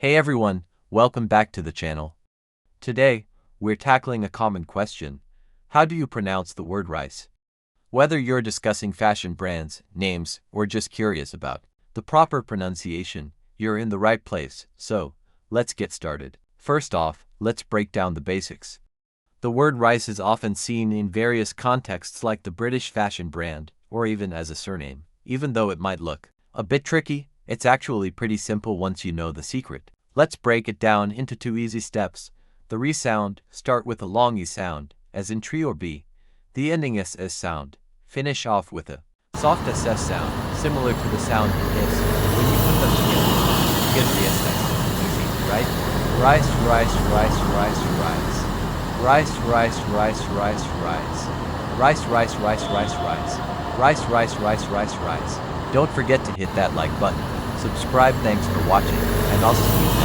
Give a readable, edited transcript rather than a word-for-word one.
Hey everyone, welcome back to the channel. Today, we're tackling a common question. How do you pronounce the word rice? Whether you're discussing fashion brands, names, or just curious about the proper pronunciation, you're in the right place. So, let's get started. First off, let's break down the basics. The word rice is often seen in various contexts like the British fashion brand, or even as a surname. Even though it might look a bit tricky, it's actually pretty simple once you know the secret. Let's break it down into 2 easy steps. The riː sound, start with a long E sound, as in tree or bee. The ending SS sound, finish off with a soft SS sound, similar to the sound is. When you put them together, you get the SS. Easy, right? Rice, rice, rice, rice, rice. Rice, rice, rice, rice, rice. Rice, rice, rice, rice, rice. Rice, rice, rice, rice, rice. Don't forget to hit that like button. Subscribe. Thanks for watching, and I'll see you